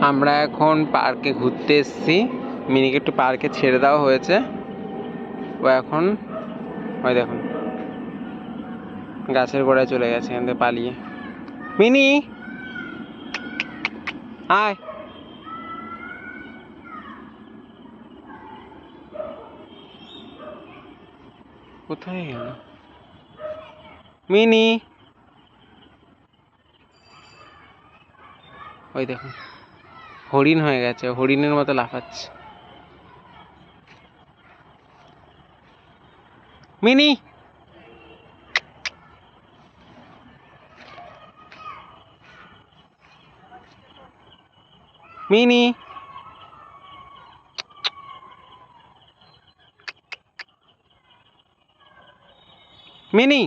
আমরা এখন পার্কে ঘুরতে এসেছি। মিনিকে একটু পার্কে ছেড়ে দেওয়া হয়েছে। ও এখন ওই দেখুন গাছের গোড়ায় চলে গেছে এখান থেকে পালিয়ে। মিনি আয়, কোথায় গেল মিনি? ওই দেখুন হরিণ হয়ে গেছে, হরিণের মতো লাফাচ্ছে। Mini mini mini